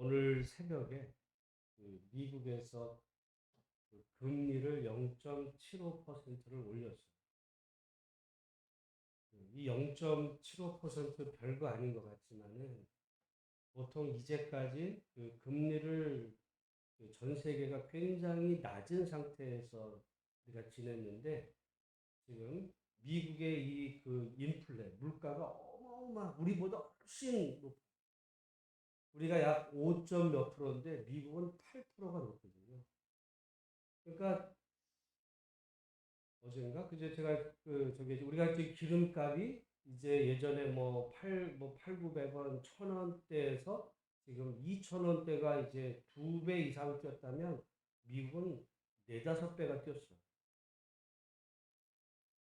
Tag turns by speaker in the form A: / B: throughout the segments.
A: 오늘 새벽에 미국에서 금리를 0.75%를 올렸어요. 이 0.75% 별거 아닌 것 같지만은 보통 이제까지 금리를 전 세계가 굉장히 낮은 상태에서 우리가 지냈는데 지금 미국의 이 인플레 물가가 어마어마 우리보다 훨씬 우리가 약 5점 몇 프로인데 미국은 8%가 높거든요. 그러니까 어젠가 그제 제가 저기 우리가 이제 기름값이 이제 예전에 뭐 900원, 1,000원대에서 지금 2,000원대가 이제 2배 이상 뛰었다면 미국은 4~5배가 뛰었어요.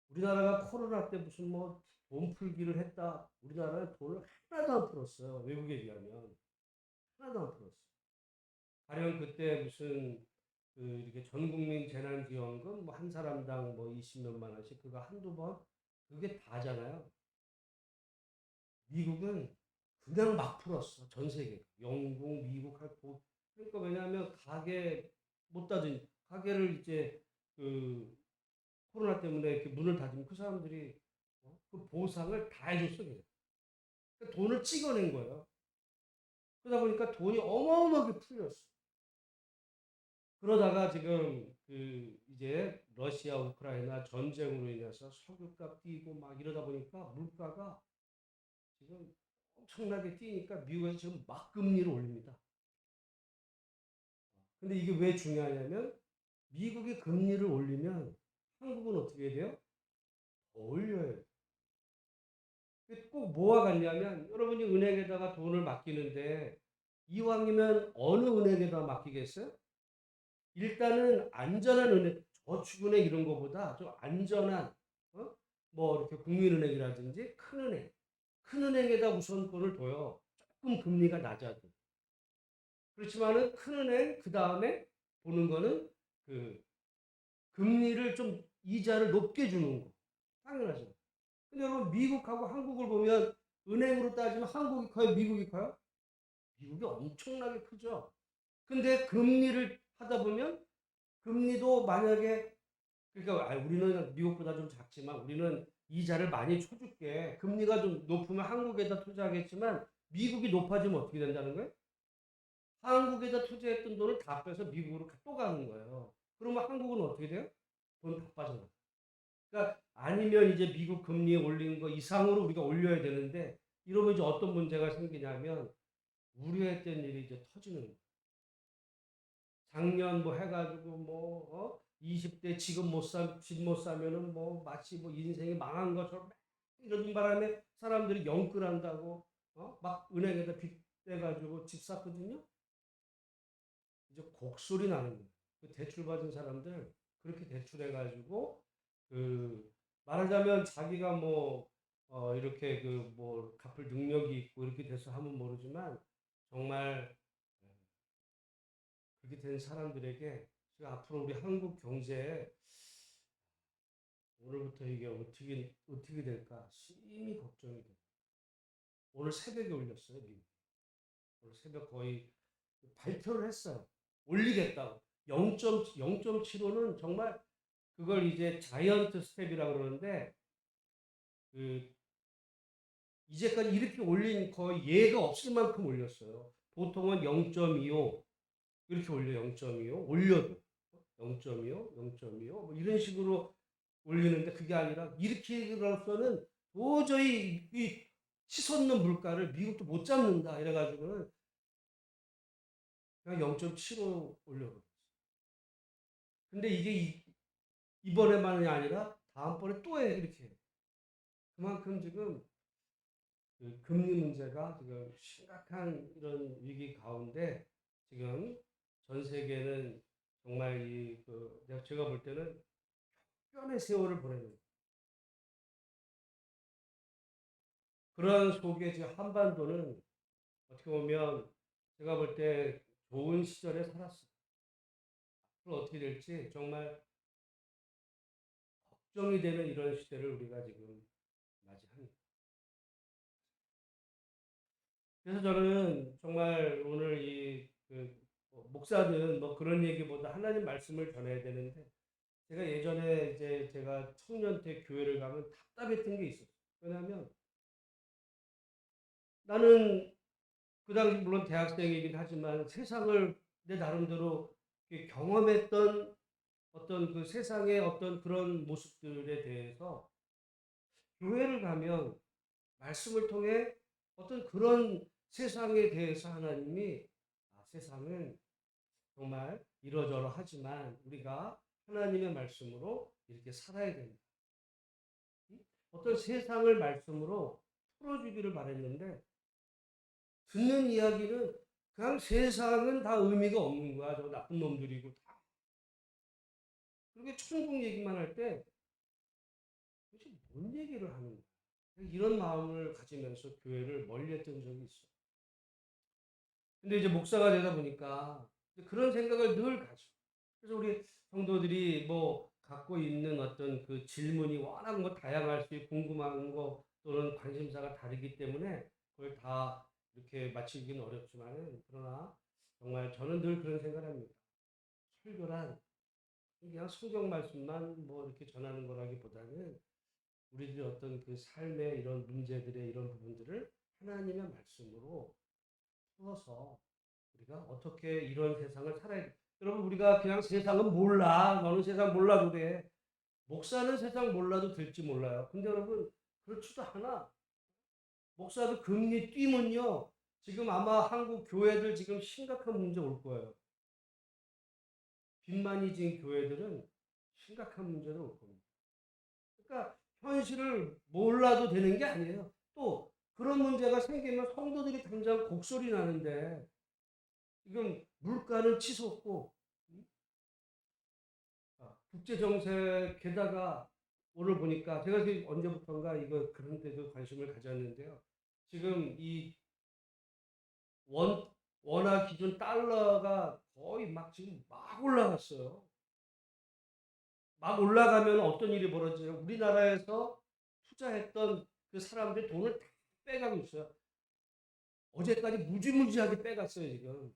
A: 우리나라가 코로나 때 무슨 뭐 돈 풀기를 했다. 우리나라는 돈을 하나도 안 풀었어요. 외국에 비하면. 하나도 안 풀었어요. 가령 그때 무슨 이렇게 전국민 재난지원금 뭐 한 사람당 뭐 20몇만 원씩 그거 한두 번 그게 다잖아요. 미국은 그냥 막 풀었어. 전 세계. 영국, 미국 하고. 그러니까 왜냐하면 가게 못 닫은 가게를 이제 그 코로나 때문에 이렇게 문을 닫으면 그 사람들이 그 보상을 다 해줬어. 그냥. 그러니까 돈을 찍어낸 거예요. 그러다 보니까 돈이 어마어마하게 풀렸어. 그러다가 지금 이제 러시아 우크라이나 전쟁으로 인해서 석유값 뛰고 막 이러다 보니까 물가가 지금 엄청나게 뛰니까 미국에서 지금 막 금리를 올립니다. 근데 이게 왜 중요하냐면 미국이 금리를 올리면 한국은 어떻게 돼요? 더 올려요. 꼭 뭐와 같냐면 여러분이 은행에다가 돈을 맡기는데 이왕이면 어느 은행에다 맡기겠어요? 일단은 안전한 은행, 저축은행 이런 거보다 좀 안전한, 뭐 이렇게 국민은행이라든지 큰 은행에다 우선 돈을 둬요. 조금 금리가 낮아도. 그렇지만은 큰 은행, 그 다음에 보는 거는 그 금리를 좀 이자를 높게 주는 거. 당연하죠. 근데 여러분, 미국하고 한국을 보면 은행으로 따지면 한국이 커요, 미국이 커요? 미국이 엄청나게 크죠. 근데 금리를 하다 보면 금리도 만약에 그러니까 우리는 미국보다 좀 작지만 우리는 이자를 많이 쳐줄게. 금리가 좀 높으면 한국에다 투자하겠지만 미국이 높아지면 어떻게 된다는 거예요? 한국에다 투자했던 돈을 다 빼서 미국으로 또 가는 거예요. 그러면 한국은 어떻게 돼요? 돈 다 빠져나가요. 그러니까 아니면 이제 미국 금리 올리는 거 이상으로 우리가 올려야 되는데 이러면 이제 어떤 문제가 생기냐면 우려했던 일이 이제 터지는 거예요. 작년 뭐 해가지고 20대 지금 못 사, 집 못 사면은 뭐 마치 뭐 인생이 망한 것처럼 이러는 바람에 사람들이 영끌한다고 막 은행에다 빚 대가지고 집 샀거든요. 이제 곡소리 나는 거예요. 그 대출 받은 사람들 그렇게 대출해가지고 그 말하자면 자기가 뭐 이렇게 그 뭐 갚을 능력이 있고 이렇게 돼서 하면 모르지만 정말 그렇게 된 사람들에게 지금 앞으로 우리 한국 경제에 오늘부터 이게 어떻게 될까 심히 걱정이 돼요. 오늘 새벽에 올렸어요. 미국. 오늘 새벽 거의 발표를 했어요. 올리겠다고. 0.75는 정말 그걸 이제 자이언트 스텝이라고 그러는데 그 이제까지 이렇게 올린 거의 예가 없을 만큼 올렸어요. 보통은 0.25 이렇게 올려 0.25 올려도 0.25, 0.25 뭐 이런 식으로 올리는데 그게 아니라 이렇게로서는 도저히 이 치솟는 물가를 미국도 못 잡는다 이래가지고는 그냥 0.75 올려버렸어요. 근데 이게 이번에만이 아니라 다음번에 또 해 이렇게. 그만큼 지금 금리 문제가 지금 심각한 이런 위기 가운데 지금 전 세계는 정말 제가 볼 때는 혁변의 세월을 보내는 그런 속에 지금 한반도는 어떻게 보면 제가 볼 때 좋은 시절에 살았어요. 앞으로 어떻게 될지 정말 걱정이 되는 이런 시대를 우리가 지금 맞이합니다. 그래서 저는 정말 오늘 목사는 뭐 그런 얘기보다 하나님 말씀을 전해야 되는데, 제가 예전에 이제 제가 청년 때 교회를 가면 답답했던 게 있었어요. 왜냐하면 나는 그 당시 물론 대학생이긴 하지만 세상을 내 나름대로 경험했던 어떤 그 세상의 어떤 그런 모습들에 대해서 교회를 가면 말씀을 통해 어떤 그런 세상에 대해서 하나님이 세상은 정말 이러저러하지만 우리가 하나님의 말씀으로 이렇게 살아야 된다. 어떤 세상을 말씀으로 풀어주기를 바랬는데 듣는 이야기는 그냥 세상은 다 의미가 없는 거야. 저 나쁜 놈들이고 다. 그렇게 천국 얘기만 할 때 도대체 뭔 얘기를 하는 거야. 이런 마음을 가지면서 교회를 멀리했던 적이 있어. 근데 이제 목사가 되다 보니까 그런 생각을 늘 가져. 그래서 우리 성도들이 뭐 갖고 있는 어떤 그 질문이 워낙 뭐 다양할 수 있고 궁금한 거 또는 관심사가 다르기 때문에 그걸 다 이렇게 맞추기는 어렵지만은 그러나 정말 저는 늘 그런 생각을 합니다. 설교란 그냥 성경 말씀만 뭐 이렇게 전하는 거라기보다는 우리들의 어떤 그 삶의 이런 문제들의 이런 부분들을 하나님의 말씀으로 풀어서 우리가 어떻게 이런 세상을 살아야 돼. 여러분 우리가 그냥 세상은 몰라. 너는 세상 몰라도 돼. 목사는 세상 몰라도 될지 몰라요. 근데 여러분 그렇지도 않아. 목사도 금리 뛰면요. 지금 아마 한국 교회들 지금 심각한 문제 올 거예요. 빚만이 진 교회들은 심각한 문제로 올 겁니다. 그러니까 현실을 몰라도 되는 게 아니에요. 또 그런 문제가 생기면 성도들이 당장 곡소리 나는데 지금 물가는 치솟고 국제 정세 게다가 오늘 보니까 제가 언제부턴가 이거 그런 데도 관심을 가졌는데요. 지금 이 원화 기준 달러가 거의 막 지금 막 올라갔어요. 막 올라가면 어떤 일이 벌어져요? 우리나라에서 투자했던 그 사람들 돈을 다 빼가고 있어요. 어제까지 무지무지하게 빼갔어요, 지금.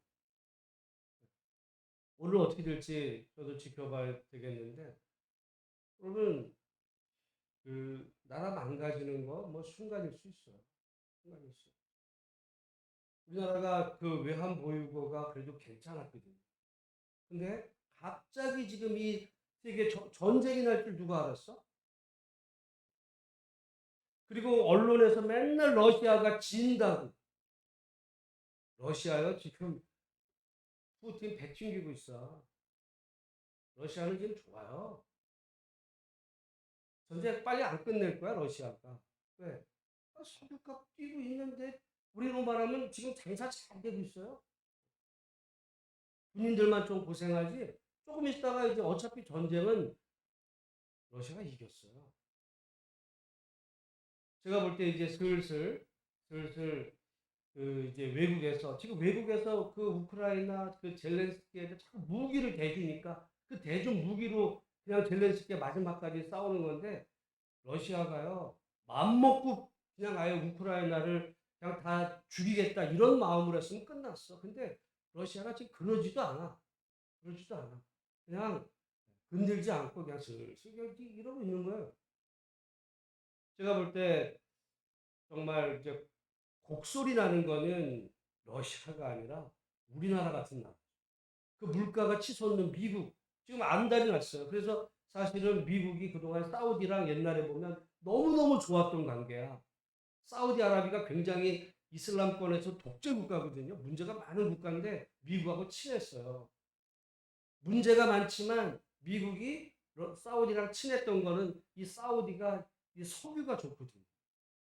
A: 오늘 어떻게 될지 저도 지켜봐야 되겠는데, 여러분, 그, 나라 망가지는 거, 뭐, 순간일 수 있어요. 순간일 수. 우리나라가 그 외환 보유고가 그래도 괜찮았거든요. 근데 갑자기 지금 이 세계 전쟁이 날 줄 누가 알았어? 그리고 언론에서 맨날 러시아가 진다고. 러시아요? 지금 푸틴 배 튕기고 있어. 러시아는 지금 좋아요. 전쟁 빨리 안 끝낼 거야, 러시아가. 왜? 석유값 뛰고 있는데 우리로 말하면 지금 장사 잘 되고 있어요. 군인들만 좀 고생하지. 조금 있다가 이제 어차피 전쟁은 러시아가 이겼어요. 제가 볼 때 이제 슬슬 그 이제 외국에서 지금 외국에서 그 우크라이나 그 젤렌스키에게 자꾸 무기를 대주니까 그 대중 무기로 그냥 젤렌스키가 마지막까지 싸우는 건데 러시아가요 맘 먹고 그냥 아예 우크라이나를 그냥 다 죽이겠다 이런 마음으로 했으면 끝났어. 근데 러시아가 지금 그러지도 않아. 그러지도 않아. 그냥 건들지 않고 그냥 슬슬 이러고 있는 거예요. 제가 볼 때 정말 이제 곡소리 나는 거는 러시아가 아니라 우리나라 같은 나라. 그 물가가 치솟는 미국. 지금 안달이 났어요. 그래서 사실은 미국이 그동안 사우디랑 옛날에 보면 너무너무 좋았던 관계야. 사우디아라비가 굉장히 이슬람권에서 독재 국가거든요. 문제가 많은 국가인데 미국하고 친했어요. 문제가 많지만 미국이 사우디랑 친했던 거는 이 사우디가 이 석유가 좋거든요.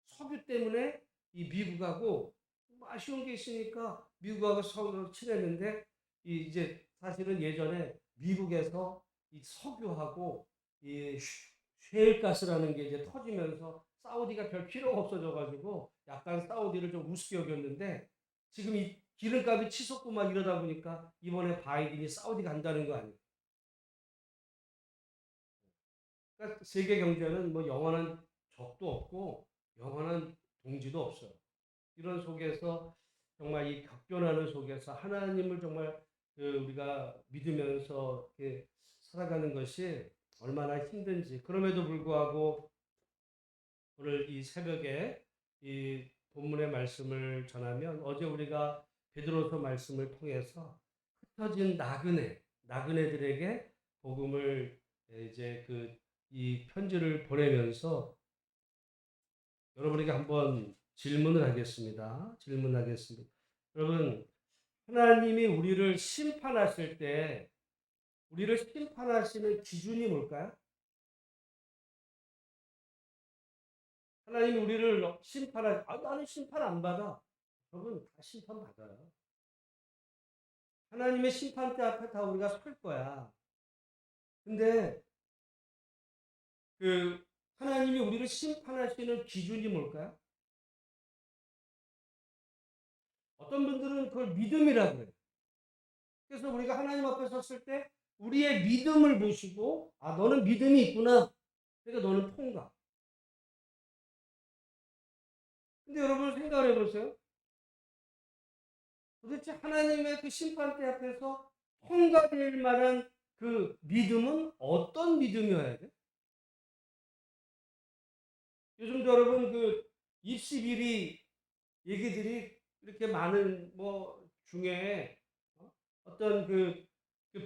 A: 석유 때문에 이 미국하고 뭐 아쉬운 게 있으니까 미국하고 석유로 친했는데 이제 사실은 예전에 미국에서 이 석유하고 이 셰일가스라는 게 이제 터지면서 사우디가 별 필요가 없어져 가지고 약간 사우디를 좀 우습게 여겼는데 지금 이 기름값이 치솟고 막 이러다 보니까 이번에 바이든이 사우디 간다는 거 아니에요. 그러니까 세계 경제는 뭐 영원한 적도 없고 영원한 동지도 없어요. 이런 속에서 정말 이 격변하는 속에서 하나님을 정말 우리가 믿으면서 이렇게 살아가는 것이 얼마나 힘든지. 그럼에도 불구하고 오늘 이 새벽에 이 본문의 말씀을 전하면, 어제 우리가 베드로서 말씀을 통해서 흩어진 나그네들에게 복음을 이제 이 편지를 보내면서 여러분에게 한번 질문하겠습니다. 여러분, 하나님이 우리를 심판하실 때 우리를 심판하시는 기준이 뭘까요? 하나님이 우리를 나는 심판 안 받아. 여러분, 다 심판 받아요. 하나님의 심판대 앞에 다 우리가 설 거야. 근데 하나님이 우리를 심판하시는 기준이 뭘까요? 어떤 분들은 그걸 믿음이라고 해요. 그래서 우리가 하나님 앞에 섰을 때 우리의 믿음을 보시고, 너는 믿음이 있구나. 그러니까 너는 통과. 근데 여러분 생각을 해보세요. 도대체 하나님의 그 심판대 앞에서 통과될 만한 그 믿음은 어떤 믿음이어야 돼? 요즘도 여러분 입시 비리 얘기들이 이렇게 많은 중에 어떤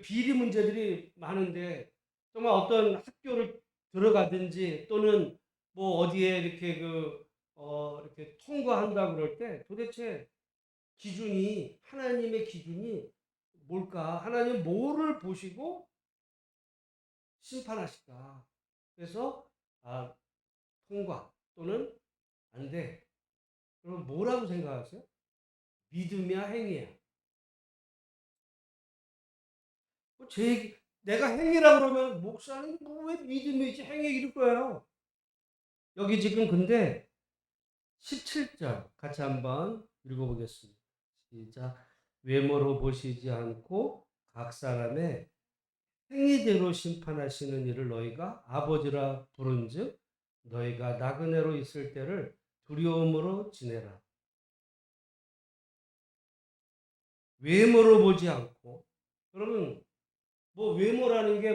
A: 비리 문제들이 많은데, 정말 어떤 학교를 들어가든지 또는 어디에 이렇게 이렇게 통과한다 그럴 때 도대체 하나님의 기준이 뭘까? 하나님 뭐를 보시고 심판하실까? 그래서 통과 또는 안 돼. 그럼 뭐라고 생각하세요? 믿음이야, 행위야? 내가 행위라 그러면 목사님 왜 믿음이지 행위 이럴 거예요. 여기 지금 근데 17절 같이 한번 읽어보겠습니다. 시작. 외모로 보시지 않고 각 사람의 행위대로 심판하시는 이를 너희가 아버지라 부른즉 너희가 나그네로 있을 때를 두려움으로 지내라. 외모로 보지 않고. 여러분, 외모라는 게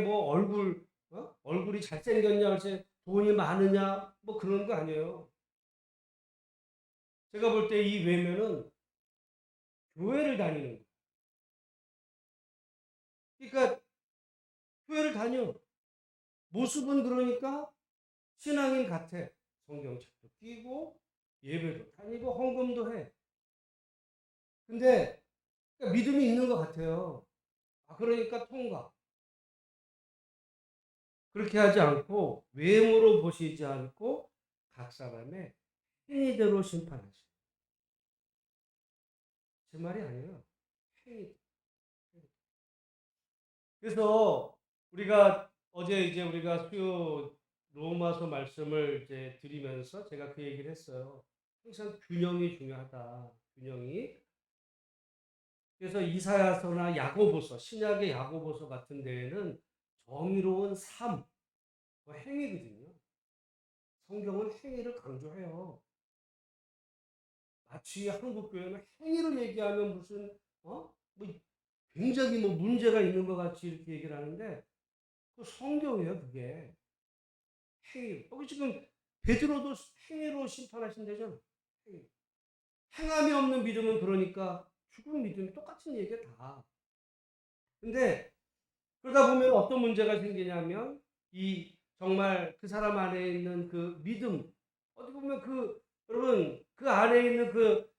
A: 얼굴이 잘생겼냐, 돈이 많으냐, 그런 거 아니에요. 제가 볼 때 이 외모는 교회를 다니는 거예요. 그러니까 교회를 다녀. 모습은 그러니까 신앙인 같아. 성경책도 끼고 예배도 다니고 헌금도 해. 근데 믿음이 있는 것 같아요. 그러니까 통과. 그렇게 하지 않고 외모로 보시지 않고 각 사람의 행위대로 심판하시고. 제 말이 아니에요. 행위. 그래서 우리가 어제 이제 우리가 수요 로마서 말씀을 이제 드리면서 제가 그 얘기를 했어요. 항상 균형이 중요하다. 균형이. 그래서 이사야서나 야고보서, 신약의 야고보서 같은 데에는 정의로운 삶, 행위거든요. 성경은 행위를 강조해요. 마치 한국 교회는 행위를 얘기하면 무슨 굉장히 문제가 있는 것 같이 이렇게 얘기를 하는데, 그 성경이에요, 그게. 행위. 여기 지금 베드로도 행위로 심판하신다잖아. 행위. 행함이 없는 믿음은 그러니까 죽은 믿음이 똑같은 얘기야 다. 근데 그러다 보면 어떤 문제가 생기냐면, 정말 그 사람 안에 있는 그 믿음, 어떻게 보면 여러분 그 안에 있는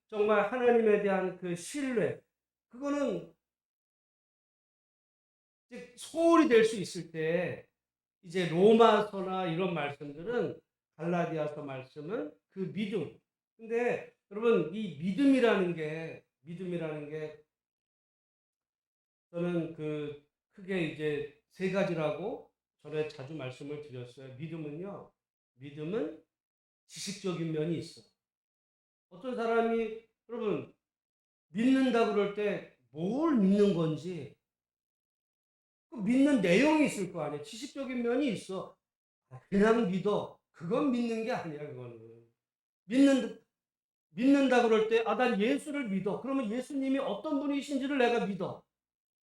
A: 정말 하나님에 대한 신뢰, 그거는 이제 소홀히 될 수 있을 때, 이제 로마서나 이런 말씀들은, 갈라디아서 말씀은 그 믿음. 근데 여러분 이 믿음이라는 게 저는 크게 이제 세 가지라고 전에 자주 말씀을 드렸어요. 믿음은 지식적인 면이 있어. 어떤 사람이 여러분 믿는다 그럴 때 뭘 믿는 건지 믿는 내용이 있을 거 아니에요. 지식적인 면이 있어. 그냥 믿어. 그건 믿는 게 아니야, 그거는. 믿는다 그럴 때, 아, 난 예수를 믿어. 그러면 예수님이 어떤 분이신지를 내가 믿어.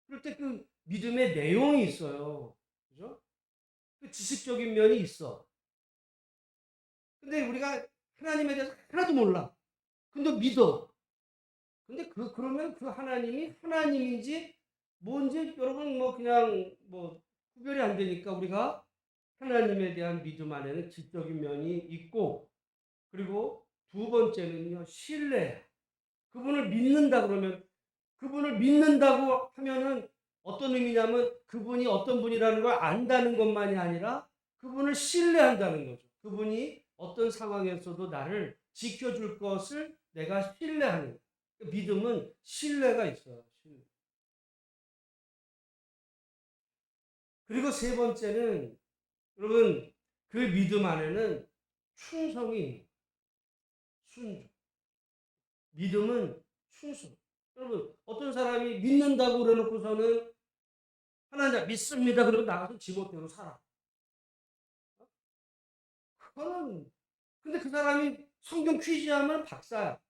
A: 그럴 때 그 믿음의 내용이 있어요. 그죠? 그 지식적인 면이 있어. 근데 우리가 하나님에 대해서 하나도 몰라. 근데 믿어. 근데 그러면 그 하나님이 하나님인지 뭔지 여러분 뭐 그냥 뭐 구별이 안 되니까 우리가 하나님에 대한 믿음 안에는 지적인 면이 있고, 그리고 두 번째는요, 신뢰. 그분을 믿는다 그러면, 그분을 믿는다고 하면은 어떤 의미냐면 그분이 어떤 분이라는 걸 안다는 것만이 아니라 그분을 신뢰한다는 거죠. 그분이 어떤 상황에서도 나를 지켜줄 것을 내가 신뢰하는. 믿음은 신뢰가 있어요. 신뢰. 그리고 세 번째는 여러분, 그 믿음 안에는 충성이, 순종. 믿음은 충성. 여러분, 어떤 사람이 믿는다고 그래놓고서는 하나님 믿습니다. 그러고 나가서 지멋대로 살아. 그거는, 근데 그 사람이 성경 퀴즈하면 박사야.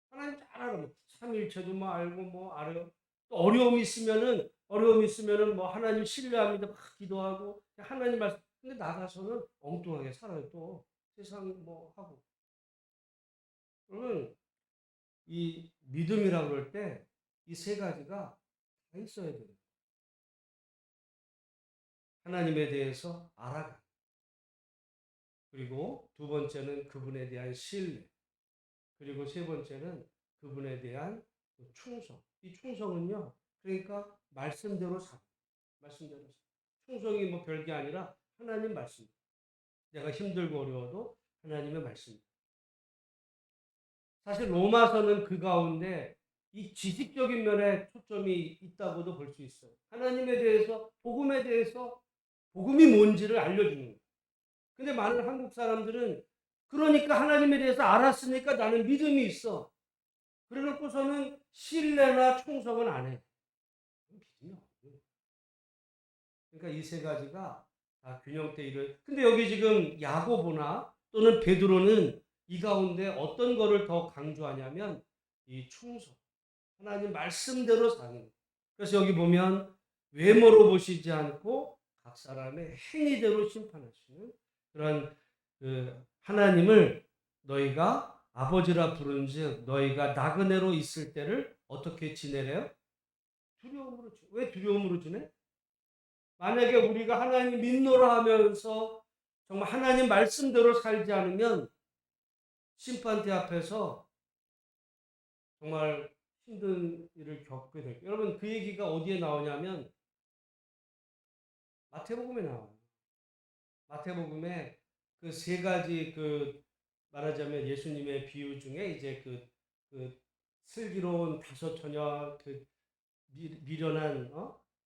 A: 하나님 잘 알아. 삼일체도 뭐 알고 뭐 알아요. 또 어려움 있으면은 뭐 하나님 신뢰합니다. 막 기도하고 하나님 말씀. 근데 나가서는 엉뚱하게 살아요. 또 세상 뭐 하고. 그러면 이 믿음이라고 그럴 때 이 세 가지가 다 있어야 돼요. 하나님에 대해서 알아가. 그리고 두 번째는 그분에 대한 신뢰. 그리고 세 번째는 그분에 대한 충성. 이 충성은요, 그러니까 말씀대로 살. 말씀대로 살. 충성이 뭐 별게 아니라 하나님 말씀. 내가 힘들고 어려워도 하나님의 말씀. 사실 로마서는 그 가운데 이 지식적인 면에 초점이 있다고도 볼 수 있어요. 하나님에 대해서, 복음에 대해서, 복음이 뭔지를 알려주는 거예요. 근데 많은 한국 사람들은 그러니까 하나님에 대해서 알았으니까 나는 믿음이 있어. 그래 놓고서는 신뢰나 충성은 안 해. 믿음이 없어요. 그러니까 이 세 가지가 다 균형돼 이를. 근데 여기 지금 야고보나 또는 베드로는 이 가운데 어떤 거를 더 강조하냐면 이 충성. 하나님 말씀대로 사는 것. 그래서 여기 보면 외모로 보시지 않고 각 사람의 행위대로 심판하시는 그런 그 하나님을 너희가 아버지라 부른즉 너희가 나그네로 있을 때를 어떻게 지내래요? 두려움으로 지내. 왜 두려움으로 지내? 만약에 우리가 하나님 믿노라 하면서 정말 하나님 말씀대로 살지 않으면 심판대 앞에서 정말 힘든 일을 겪게 될 거예요. 여러분, 그 얘기가 어디에 나오냐면 마태복음에 나와요. 마태복음에 그 세 가지 그 말하자면 예수님의 비유 중에 이제 그 슬기로운 다섯 처녀 그 미련한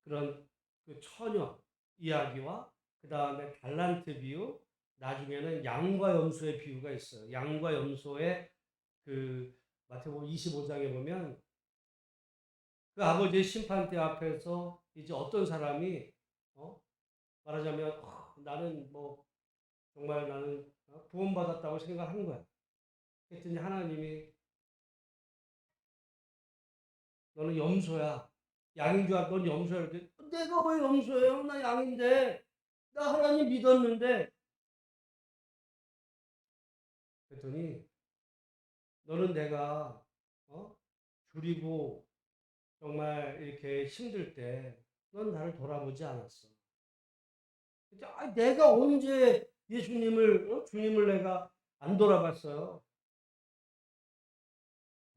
A: 그런 그 처녀 이야기와 그 다음에 달란트 비유, 나중에는 양과 염소의 비유가 있어요. 양과 염소의 그 마태복음 25장에 보면 그 아버지의 심판대 앞에서 이제 어떤 사람이 어? 말하자면 나는 뭐 정말 나는 구원받았다고 생각하는 거야. 그랬더니 하나님이 너는 염소야. 양인 줄 알고 넌 염소야. 그랬더니 내가 왜 염소예요? 나 양인데. 나 하나님 믿었는데. 그랬더니 너는 내가 줄이고 정말 이렇게 힘들 때 넌 나를 돌아보지 않았어. 내가 언제 예수님을 주님을 내가 안 돌아봤어요.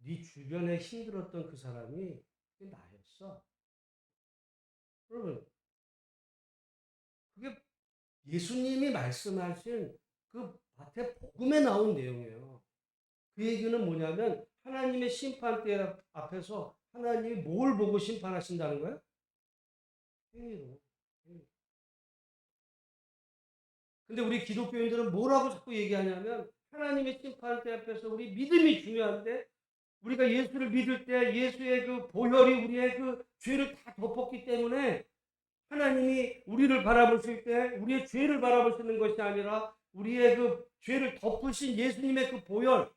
A: 네 주변에 힘들었던 그 사람이 그게 나였어. 여러분, 그게 예수님이 말씀하신 그 밭에 복음에 나온 내용이에요. 그 얘기는 뭐냐면 하나님의 심판대 앞에서 하나님이 뭘 보고 심판하신다는 거예요? 행위로. 근데 우리 기독교인들은 뭐라고 자꾸 얘기하냐면 하나님의 심판대 앞에서 우리 믿음이 중요한데 우리가 예수를 믿을 때 예수의 그 보혈이 우리의 그 죄를 다 덮었기 때문에 하나님이 우리를 바라보실 때 우리의 죄를 바라보시는 것이 아니라 우리의 그 죄를 덮으신 예수님의 그 보혈,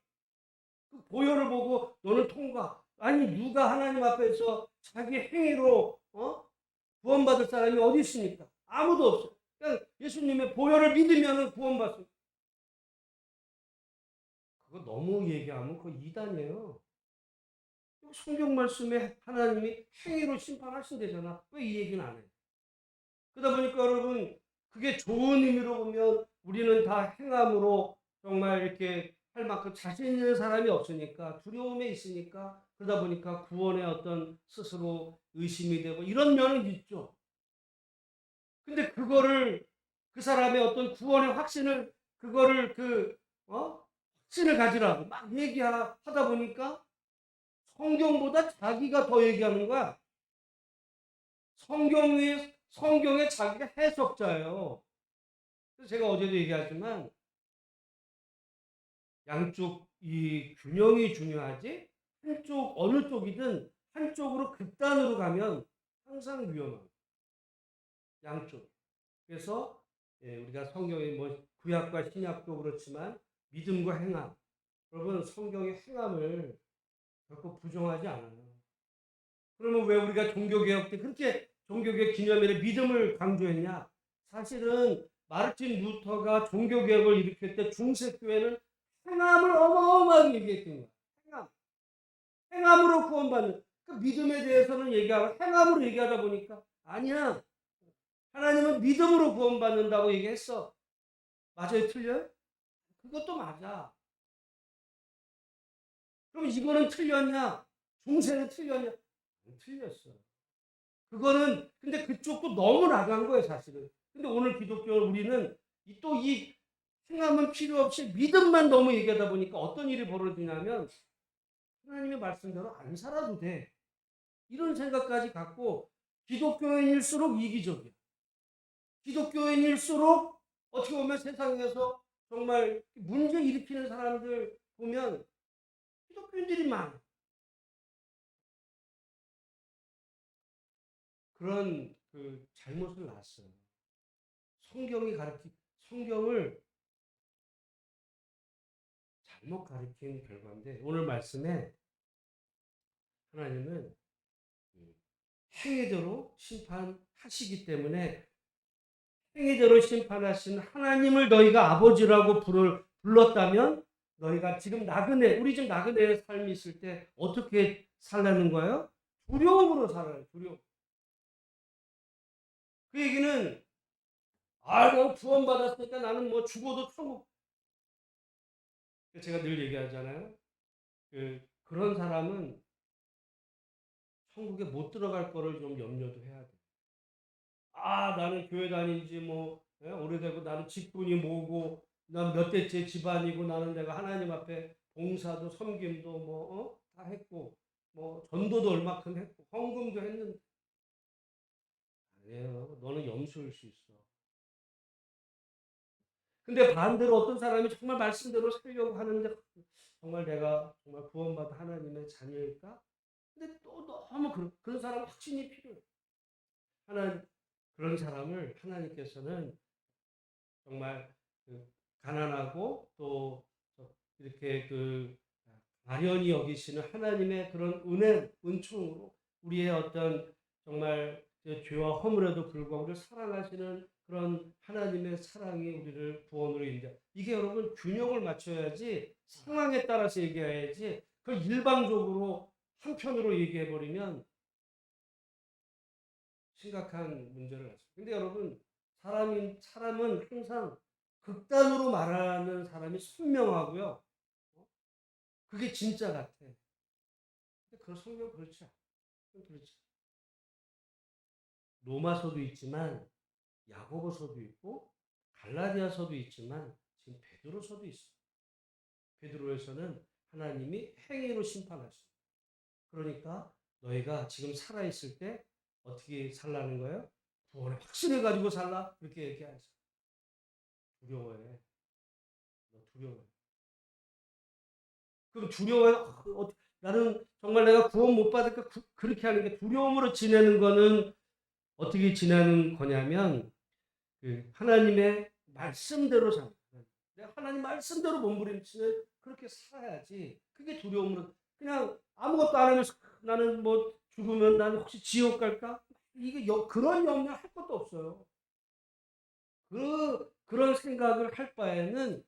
A: 그 보혈을 보고 너는 통과. 아니 누가 하나님 앞에서 자기 행위로 구원받을 사람이 어디 있습니까? 아무도 없어요. 그냥 예수님의 보혈을 믿으면 구원받습니다. 그거 너무 얘기하면 그거 이단이에요. 성경 말씀에 하나님이 행위로 심판하신대잖아. 왜 이 얘기는 안 해? 그러다 보니까 여러분 그게 좋은 의미로 보면 우리는 다 행함으로 정말 이렇게 할 만큼 자신 있는 사람이 없으니까 두려움에 있으니까 그러다 보니까 구원의 어떤 스스로 의심이 되고 이런 면은 있죠. 근데 그거를 그 사람의 어떤 구원의 확신을 그거를 확신을 가지라고 막 얘기하다 보니까 성경보다 자기가 더 얘기하는 거야. 성경의 자기가 해석자예요. 그래서 제가 어제도 얘기하지만 양쪽 이 균형이 중요하지 한쪽 어느 쪽이든 한쪽으로 극단으로 가면 항상 위험합니다. 양쪽. 그래서 우리가 성경의 뭐 구약과 신약도 그렇지만 믿음과 행함. 여러분 성경의 행함을 결코 부정하지 않아요. 그러면 왜 우리가 종교개혁 때 그렇게 종교개혁 기념일에 믿음을 강조했냐? 사실은 마르틴 루터가 종교개혁을 일으킬 때 중세교회는 행함을 어마어마하게 얘기했던 거야. 행함. 행함으로 구원받는. 그 믿음에 대해서는 얘기하고 행함으로 얘기하다 보니까 아니야. 하나님은 믿음으로 구원받는다고 얘기했어. 맞아요? 틀려요? 그것도 맞아. 그럼 이거는 틀렸냐? 중세는 틀렸냐? 안 틀렸어. 그거는 근데 그쪽도 너무 나간 거예요, 사실은. 근데 오늘 기독교 우리는 또 이 행함은 필요 없이 믿음만 너무 얘기하다 보니까 어떤 일이 벌어지냐면 하나님의 말씀대로 안 살아도 돼. 이런 생각까지 갖고 기독교인일수록 이기적이야. 기독교인일수록 어떻게 보면 세상에서 정말 문제 일으키는 사람들 보면 기독교인들이 많아. 그런 그 잘못을 났어요. 성경을 잘못 가르친 결과인데 오늘 말씀에 하나님은 행위대로 심판하시기 때문에 행위대로 심판하신 하나님을 너희가 아버지라고 불렀다면 너희가 지금 우리 지금 나그네의 삶이 있을 때 어떻게 살라는 거예요? 두려움으로 살아요. 두려움. 그 얘기는 너 구원받았으니까 나는 뭐 죽어도 천국. 제가 늘 얘기하잖아요. 그런 사람은 천국에 못 들어갈 거를 좀 염려도 해야 돼. 나는 교회 다닌 지 오래되고 나는 직분이 뭐고 난 몇 대째 집안이고 나는 내가 하나님 앞에 봉사도 섬김도 다 했고 전도도 얼마큼 했고 헌금도 했는데 아니에요. 너는 염소일 수 있어. 근데 반대로 어떤 사람이 정말 말씀대로 살려고 하는데 정말 내가 정말 구원받은 하나님의 자녀일까? 근데 또 너무 그런 사람 확신이 필요해. 그런 사람을 하나님께서는 정말 가난하고 또 이렇게 아련히 여기시는 하나님의 그런 은총으로 우리의 어떤 정말 죄와 허물에도 불구하고 우리를 사랑하시는 그런 하나님의 사랑이 우리를 구원으로 인도해. 이게 여러분 균형을 맞춰야지 상황에 따라서 얘기해야지 그걸 일방적으로 한편으로 얘기해버리면 심각한 문제를 낳습니다. 근데 여러분 사람은 항상 극단으로 말하는 사람이 선명하고요. 그게 진짜 같아. 근데 그 성경 그렇지 않아. 그렇지. 로마서도 있지만 야고보서도 있고 갈라디아서도 있지만 지금 베드로서도 있어. 베드로에서는 하나님이 행위로 심판하시고 그러니까 너희가 지금 살아있을 때 어떻게 살라는 거예요? 구원의 확신을 가지고 살라? 그렇게 얘기하죠. 두려워해. 너 두려워해. 그럼 두려워해. 나는 정말 내가 구원 못 받을까? 그렇게 하는 게 두려움으로 지내는 거는 어떻게 지내는 거냐면 하나님의 말씀대로 삽니다. 내가 하나님 말씀대로 몸부림치는 그렇게 살아야지. 그게 두려움으로 그냥 아무것도 안 하면서 나는 뭐 죽으면 나는 혹시 지옥 갈까? 이게 그런 염려 할 것도 없어요. 그런 생각을 할 바에는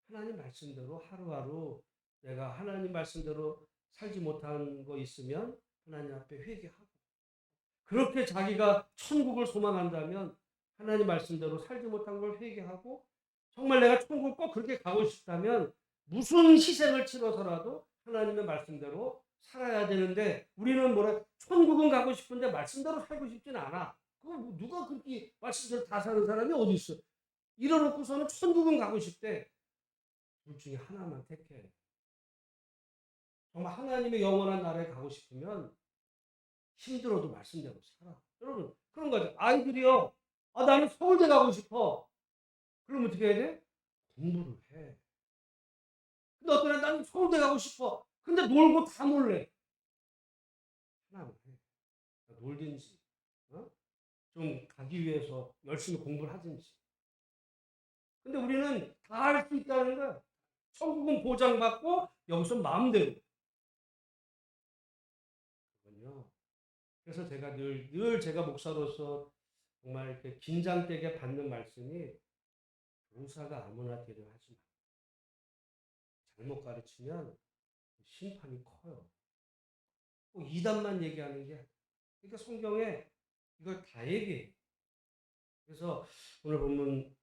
A: 하나님 말씀대로 하루하루 내가 하나님 말씀대로 살지 못한 거 있으면 하나님 앞에 회개하고 그렇게 자기가 천국을 소망한다면 하나님 말씀대로 살지 못한 걸 회개하고 정말 내가 천국 꼭 그렇게 가고 싶다면 무슨 희생을 치러서라도 하나님의 말씀대로 살아야 되는데 우리는 뭐라 천국은 가고 싶은데 말씀대로 살고 싶진 않아. 그거 누가 그렇게 말씀대로 다 사는 사람이 어디 있어? 이러놓고서는 천국은 가고 싶대. 둘 중에 하나만 택해. 정말 하나님의 영원한 나라에 가고 싶으면 힘들어도 말씀대로 살아. 여러분 그런 거죠. 아이들이요. 나는 서울대 가고 싶어. 그럼 어떻게 해야 돼? 공부를 해. 근데 어떤 애 나는 서울대 가고 싶어. 근데 놀고 다 놀래. 하나만 해. 놀든지 좀 가기 위해서 열심히 공부를 하든지. 근데 우리는 다 할 수 있다는 거야. 천국은 보장받고 여기서 마음대로. 그렇군요. 그래서 제가 늘 제가 목사로서 정말 이렇게 긴장되게 받는 말씀이 교사가 아무나 되려 하지 마. 잘못 가르치면 심판이 커요. 꼭 이단만 얘기하는 게 그러니까 성경에 이걸 다 얘기해. 그래서 오늘 보면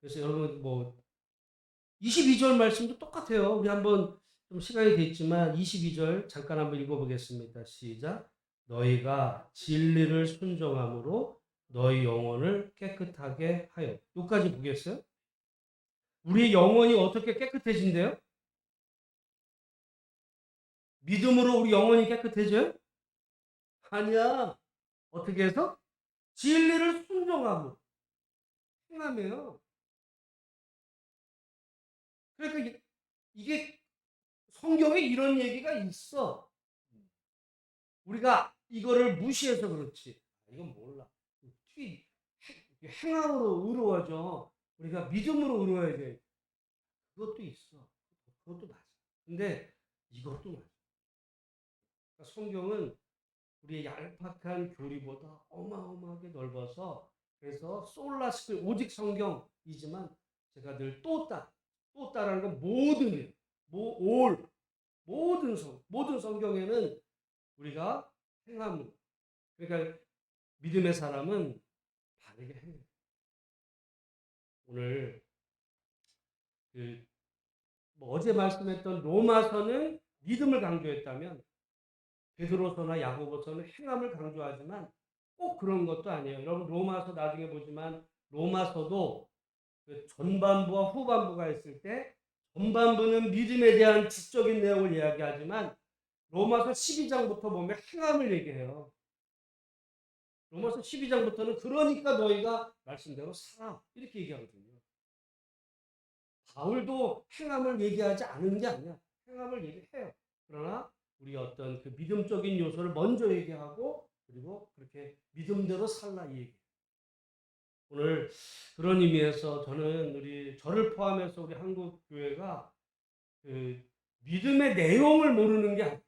A: 그래서 여러분 뭐 22절 말씀도 똑같아요. 우리 한번 좀 시간이 됐지만 22절 잠깐 한번 읽어보겠습니다. 시작. 너희가 진리를 순종함으로 너희 영혼을 깨끗하게 하여. 여기까지 보겠어요? 우리 영혼이 어떻게 깨끗해진대요? 믿음으로 우리 영혼이 깨끗해져요? 아니야. 어떻게 해서? 진리를 순종함으로. 행함이에요. 그러니까 이게 성경에 이런 얘기가 있어. 우리가 이거를 무시해서 그렇지. 이건 몰라. 특히 행함으로 의로워져. 우리가 믿음으로 의로워야 돼. 그것도 있어. 그것도 맞아. 근데 이것도 맞아. 그러니까 성경은 우리의 얄팍한 교리보다 어마어마하게 넓어서 그래서 솔라스크 오직 성경이지만 제가 늘 또 따라는 건 모든 성경에는 우리가 행함 그러니까 믿음의 사람은 바르게 행해. 오늘 뭐 어제 말씀했던 로마서는 믿음을 강조했다면 베드로서나 야고보서는 행함을 강조하지만 꼭 그런 것도 아니에요. 여러분 로마서 나중에 보지만 로마서도 그 전반부와 후반부가 있을 때 전반부는 믿음에 대한 지적인 내용을 이야기하지만 로마서 12장부터 보면 행함을 얘기해요. 로마서 12장부터는 그러니까 너희가 말씀대로 살아 이렇게 얘기하거든요. 바울도 행함을 얘기하지 않은 게 아니야. 행함을 얘기해요. 그러나 우리 어떤 그 믿음적인 요소를 먼저 얘기하고 그리고 그렇게 믿음대로 살라 이 얘기. 오늘 그런 의미에서 저는 저를 포함해서 우리 한국 교회가 그 믿음의 내용을 모르는 게 아니에요.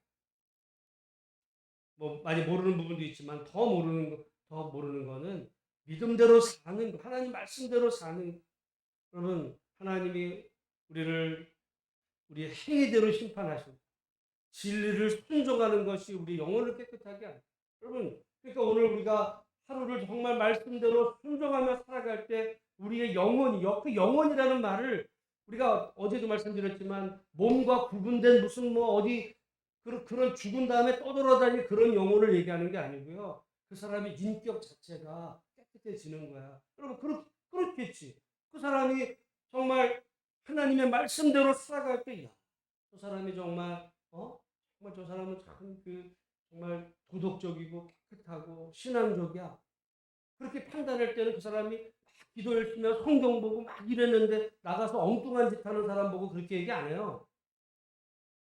A: 뭐 많이 모르는 부분도 있지만 더 모르는 거는 믿음대로 사는 거, 하나님 말씀대로 사는 그러면 하나님이 우리의 행위대로 심판하시고 진리를 순종하는 것이 우리 영혼을 깨끗하게 하는. 여러분, 그러니까 오늘 우리가 하루를 정말 말씀대로 순종하며 살아갈 때 우리의 영혼이, 그 영혼이라는 말을 우리가 어제도 말씀드렸지만 몸과 구분된 무슨 뭐 어디 그런 죽은 다음에 떠돌아다니는 그런 영혼을 얘기하는 게 아니고요. 그 사람의 인격 자체가 깨끗해지는 거야. 여러분, 그렇겠지. 그 사람이 정말 하나님의 말씀대로 살아갈 때, 야, 저 사람이 정말 정말 저 사람은 참 정말 도덕적이고 깨끗하고 신앙적이야. 그렇게 판단할 때는 그 사람이 막 기도 열심히 하고 성경 보고 막 이랬는데 나가서 엉뚱한 짓 하는 사람 보고 그렇게 얘기 안 해요.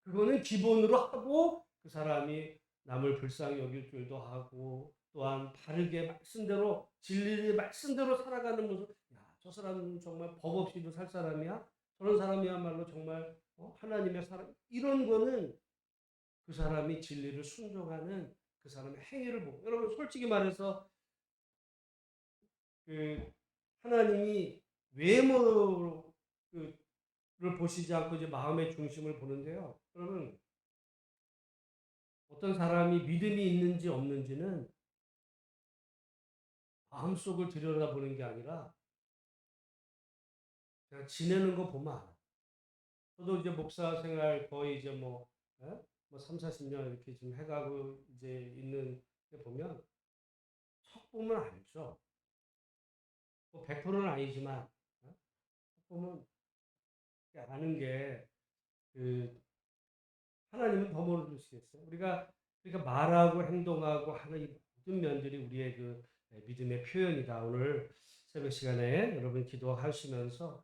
A: 그거는 기본으로 하고 그 사람이 남을 불쌍히 여길 줄도 하고 또한 바르게 말씀대로 진리의 말씀대로 살아가는 모습. 야, 저 사람은 정말 법 없이도 살 사람이야. 저런 사람이야말로 정말 하나님의 사랑 이런 거는 그 사람이 진리를 순종하는 그 사람의 행위를 보고 여러분 솔직히 말해서 그 하나님이 외모를 보시지 않고 이제 마음의 중심을 보는데요. 여러분 어떤 사람이 믿음이 있는지 없는지는 마음속을 들여다보는 게 아니라 그냥 지내는 거 보면 알아. 저도 이제 목사 생활 거의 이제 뭐 3, 40년 이렇게 지금 해가고 이제 있는 데 보면 척 보면 알죠. 뭐 100%는 아니지만 척 보면 아는 게 그 하나님은 더 모르시겠어요. 우리가 말하고 행동하고 하는 이 모든 면들이 우리의 그 믿음의 표현이다. 오늘 새벽 시간에 여러분 기도하시면서